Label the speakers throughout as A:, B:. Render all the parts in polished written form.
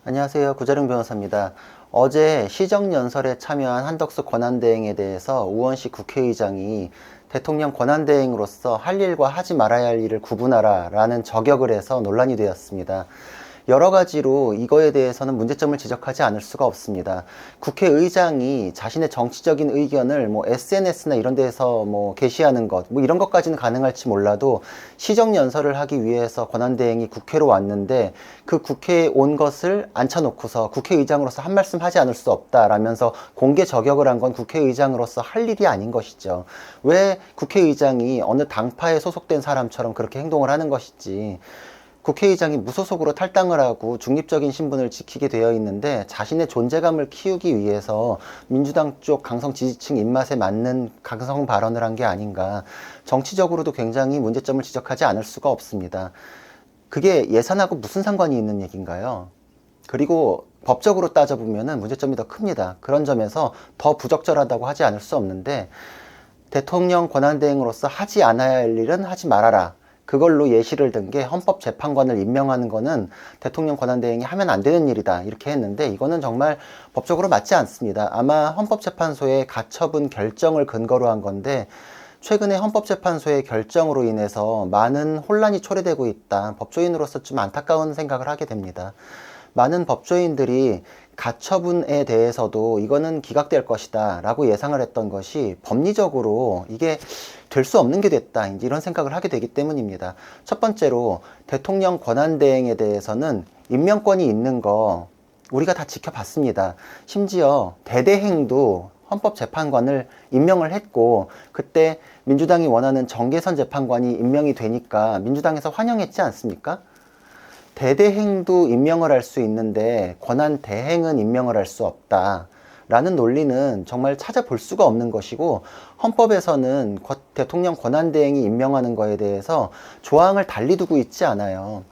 A: 안녕하세요. 구자룡 변호사입니다. 어제 시정연설에 참여한 한덕수 권한대행에 대해서 우원식 국회의장이 대통령 권한대행으로서 할 일과 하지 말아야 할 일을 구분하라 라는 저격을 해서 논란이 되었습니다. 여러 가지로 이거에 대해서는 문제점을 지적하지 않을 수가 없습니다. 국회의장이 자신의 정치적인 의견을 SNS나 이런 데에서 게시하는 것, 이런 것까지는 가능할지 몰라도 시정연설을 하기 위해서 권한대행이 국회로 왔는데 그 국회에 온 것을 앉혀놓고서 국회의장으로서 한 말씀 하지 않을 수 없다라면서 공개 저격을 한 건 국회의장으로서 할 일이 아닌 것이죠. 왜 국회의장이 어느 당파에 소속된 사람처럼 그렇게 행동을 하는 것이지. 국회의장이 무소속으로 탈당을 하고 중립적인 신분을 지키게 되어 있는데 자신의 존재감을 키우기 위해서 민주당 쪽 강성 지지층 입맛에 맞는 강성 발언을 한 게 아닌가. 정치적으로도 굉장히 문제점을 지적하지 않을 수가 없습니다. 그게 예산하고 무슨 상관이 있는 얘기인가요? 그리고 법적으로 따져보면 문제점이 더 큽니다. 그런 점에서 더 부적절하다고 하지 않을 수 없는데 대통령 권한대행으로서 하지 않아야 할 일은 하지 말아라. 그걸로 예시를 든 게 헌법재판관을 임명하는 거는 대통령 권한대행이 하면 안 되는 일이다 이렇게 했는데 이거는 정말 법적으로 맞지 않습니다. 아마 헌법재판소의 가처분 결정을 근거로 한 건데 최근에 헌법재판소의 결정으로 인해서 많은 혼란이 초래되고 있다. 법조인으로서 좀 안타까운 생각을 하게 됩니다. 많은 법조인들이 가처분에 대해서도 이거는 기각될 것이다 라고 예상을 했던 것이 법리적으로 이게 될 수 없는 게 됐다 이런 생각을 하게 되기 때문입니다. 첫 번째로 대통령 권한대행에 대해서는 임명권이 있는 거 우리가 다 지켜봤습니다. 심지어 대대행도 헌법재판관을 임명을 했고 그때 민주당이 원하는 정계선 재판관이 임명이 되니까 민주당에서 환영했지 않습니까? 대대행도 임명을 할 수 있는데 권한대행은 임명을 할 수 없다 라는 논리는 정말 찾아볼 수가 없는 것이고 헌법에서는 대통령 권한대행이 임명하는 거에 대해서 조항을 달리 두고 있지 않아요.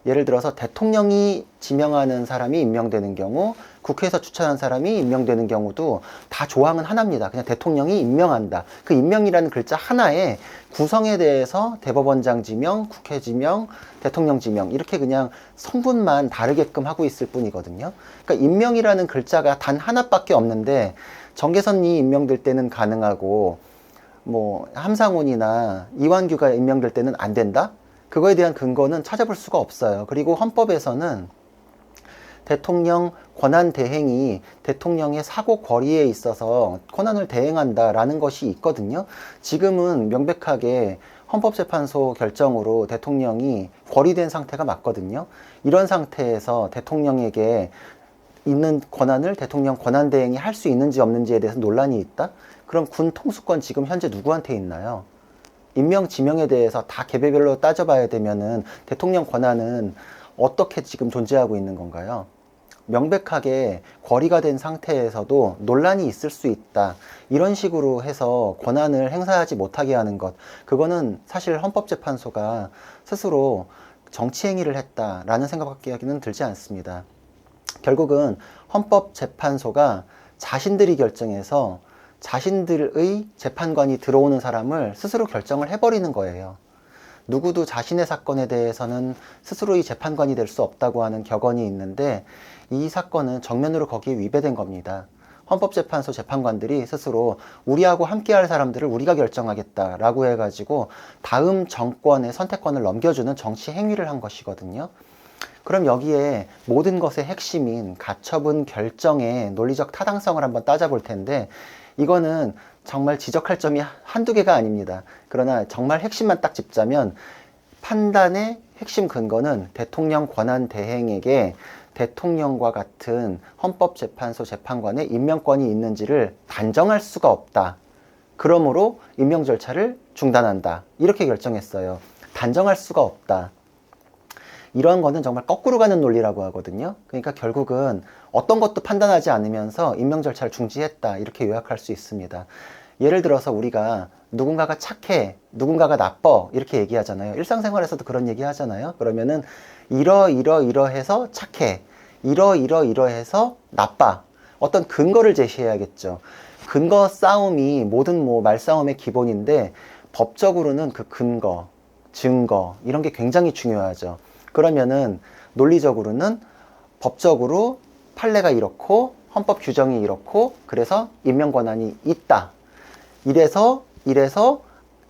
A: 예를 들어서 대통령이 지명하는 사람이 임명되는 경우 국회에서 추천한 사람이 임명되는 경우도 다 조항은 하나입니다. 그냥 대통령이 임명한다. 그 임명이라는 글자 하나에 구성에 대해서 대법원장 지명, 국회 지명, 대통령 지명 이렇게 그냥 성분만 다르게끔 하고 있을 뿐이거든요. 그러니까 임명이라는 글자가 단 하나밖에 없는데 정계선이 임명될 때는 가능하고 함상훈이나 이완규가 임명될 때는 안 된다? 그거에 대한 근거는 찾아볼 수가 없어요. 그리고 헌법에서는 대통령 권한 대행이 대통령의 사고 권리에 있어서 권한을 대행한다라는 것이 있거든요. 지금은 명백하게 헌법재판소 결정으로 대통령이 권리된 상태가 맞거든요. 이런 상태에서 대통령에게 있는 권한을 대통령 권한 대행이 할 수 있는지 없는지에 대해서 논란이 있다? 그럼 군 통수권 지금 현재 누구한테 있나요? 임명, 지명에 대해서 다 개별별로 따져봐야 되면은 대통령 권한은 어떻게 지금 존재하고 있는 건가요? 명백하게 거리가 된 상태에서도 논란이 있을 수 있다. 이런 식으로 해서 권한을 행사하지 못하게 하는 것. 그거는 사실 헌법재판소가 스스로 정치행위를 했다라는 생각밖에는 들지 않습니다. 결국은 헌법재판소가 자신들이 결정해서 자신들의 재판관이 들어오는 사람을 스스로 결정을 해버리는 거예요. 누구도 자신의 사건에 대해서는 스스로의 재판관이 될 수 없다고 하는 격언이 있는데 이 사건은 정면으로 거기에 위배된 겁니다. 헌법재판소 재판관들이 스스로 우리하고 함께할 사람들을 우리가 결정하겠다라고 해가지고 다음 정권의 선택권을 넘겨주는 정치 행위를 한 것이거든요. 그럼 여기에 모든 것의 핵심인 가처분 결정의 논리적 타당성을 한번 따져볼 텐데 이거는 정말 지적할 점이 한두 개가 아닙니다. 그러나 정말 핵심만 딱 짚자면 판단의 핵심 근거는 대통령 권한 대행에게 대통령과 같은 헌법재판소 재판관의 임명권이 있는지를 단정할 수가 없다. 그러므로 임명 절차를 중단한다. 이렇게 결정했어요. 단정할 수가 없다. 이런 거는 정말 거꾸로 가는 논리라고 하거든요. 그러니까 결국은 어떤 것도 판단하지 않으면서 임명 절차를 중지했다 이렇게 요약할 수 있습니다. 예를 들어서 우리가 누군가가 착해, 누군가가 나빠 이렇게 얘기하잖아요. 일상생활에서도 그런 얘기 하잖아요. 그러면은 이러해서 착해, 이러해서 나빠. 어떤 근거를 제시해야겠죠. 근거 싸움이 모든 말싸움의 기본인데 법적으로는 그 근거, 증거 이런 게 굉장히 중요하죠. 그러면은 논리적으로는 법적으로 판례가 이렇고 헌법 규정이 이렇고 그래서 임명 권한이 있다. 이래서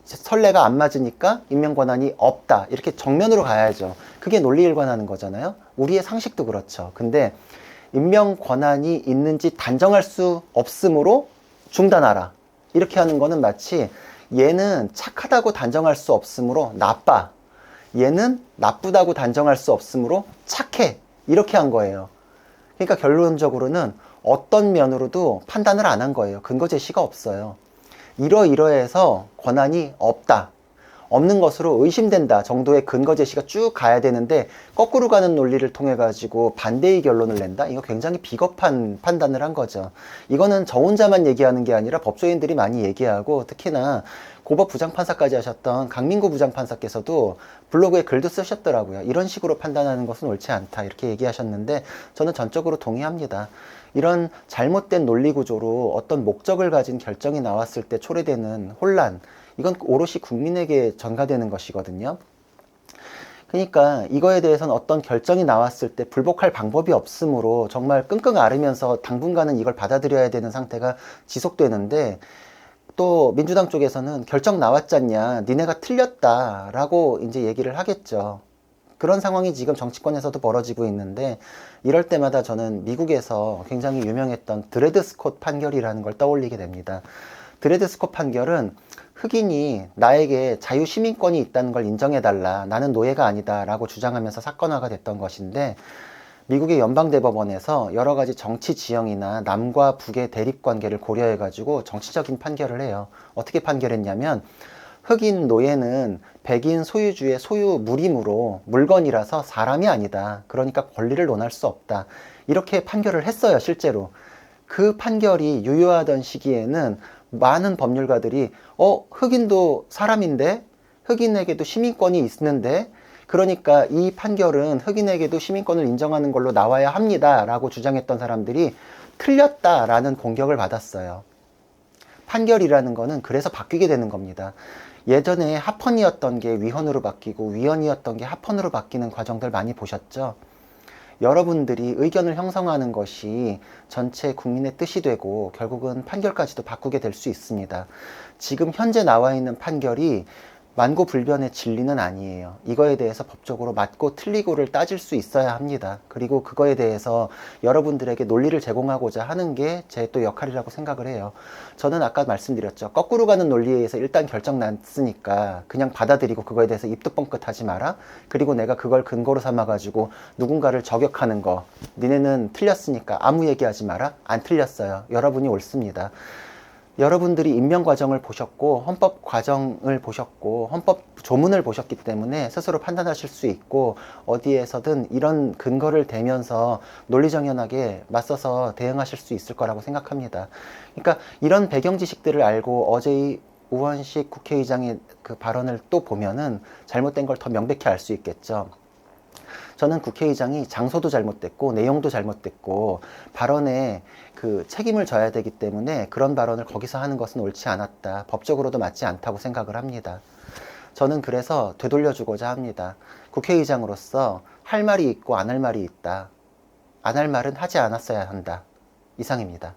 A: 선례가 안 맞으니까 임명 권한이 없다. 이렇게 정면으로 가야죠. 그게 논리 일관하는 거잖아요. 우리의 상식도 그렇죠. 근데 임명 권한이 있는지 단정할 수 없으므로 중단하라. 이렇게 하는 거는 마치 얘는 착하다고 단정할 수 없으므로 나빠. 얘는 나쁘다고 단정할 수 없으므로 착해. 이렇게 한 거예요. 그러니까 결론적으로는 어떤 면으로도 판단을 안 한 거예요. 근거 제시가 없어요. 이러이러해서 권한이 없다. 없는 것으로 의심된다 정도의 근거 제시가 쭉 가야 되는데 거꾸로 가는 논리를 통해 가지고 반대의 결론을 낸다? 이거 굉장히 비겁한 판단을 한 거죠. 이거는 저 혼자만 얘기하는 게 아니라 법조인들이 많이 얘기하고 특히나 고법 부장판사까지 하셨던 강민구 부장판사께서도 블로그에 글도 쓰셨더라고요. 이런 식으로 판단하는 것은 옳지 않다 이렇게 얘기하셨는데 저는 전적으로 동의합니다. 이런 잘못된 논리 구조로 어떤 목적을 가진 결정이 나왔을 때 초래되는 혼란, 이건 오롯이 국민에게 전가되는 것이거든요. 그러니까 이거에 대해서는 어떤 결정이 나왔을 때 불복할 방법이 없으므로 정말 끙끙 앓으면서 당분간은 이걸 받아들여야 되는 상태가 지속되는데 또 민주당 쪽에서는 결정 나왔잖냐, 니네가 틀렸다라고 이제 얘기를 하겠죠. 그런 상황이 지금 정치권에서도 벌어지고 있는데 이럴 때마다 저는 미국에서 굉장히 유명했던 드레드 스콧 판결이라는 걸 떠올리게 됩니다. 드레드 스콧 판결은 흑인이 나에게 자유시민권이 있다는 걸 인정해달라, 나는 노예가 아니다 라고 주장하면서 사건화가 됐던 것인데 미국의 연방대법원에서 여러 가지 정치 지형이나 남과 북의 대립관계를 고려해 가지고 정치적인 판결을 해요. 어떻게 판결했냐면 흑인 노예는 백인 소유주의 소유물이므로 물건이라서 사람이 아니다. 그러니까 권리를 논할 수 없다. 이렇게 판결을 했어요, 실제로. 그 판결이 유효하던 시기에는 많은 법률가들이 흑인도 사람인데 흑인에게도 시민권이 있는데 그러니까 이 판결은 흑인에게도 시민권을 인정하는 걸로 나와야 합니다 라고 주장했던 사람들이 틀렸다라는 공격을 받았어요. 판결이라는 거는 그래서 바뀌게 되는 겁니다. 예전에 합헌이었던 게 위헌으로 바뀌고 위헌이었던 게 합헌으로 바뀌는 과정들 많이 보셨죠? 여러분들이 의견을 형성하는 것이 전체 국민의 뜻이 되고 결국은 판결까지도 바꾸게 될 수 있습니다. 지금 현재 나와 있는 판결이 만고불변의 진리는 아니에요. 이거에 대해서 법적으로 맞고 틀리고를 따질 수 있어야 합니다. 그리고 그거에 대해서 여러분들에게 논리를 제공하고자 하는 게 제 또 역할이라고 생각을 해요. 저는 아까 말씀드렸죠. 거꾸로 가는 논리에 의해서 일단 결정 났으니까 그냥 받아들이고 그거에 대해서 입도 뻥끗하지 마라. 그리고 내가 그걸 근거로 삼아가지고 누군가를 저격하는 거, 니네는 틀렸으니까 아무 얘기하지 마라. 안 틀렸어요. 여러분이 옳습니다. 여러분들이 임명 과정을 보셨고 헌법 과정을 보셨고 헌법 조문을 보셨기 때문에 스스로 판단하실 수 있고 어디에서든 이런 근거를 대면서 논리정연하게 맞서서 대응하실 수 있을 거라고 생각합니다. 그러니까 이런 배경 지식들을 알고 어제의 우원식 국회의장의 그 발언을 또 보면은 잘못된 걸 더 명백히 알 수 있겠죠. 저는 국회의장이 장소도 잘못됐고 내용도 잘못됐고 발언에 그 책임을 져야 되기 때문에 그런 발언을 거기서 하는 것은 옳지 않았다. 법적으로도 맞지 않다고 생각을 합니다. 저는 그래서 되돌려주고자 합니다. 국회의장으로서 할 말이 있고 안 할 말이 있다. 안 할 말은 하지 않았어야 한다. 이상입니다.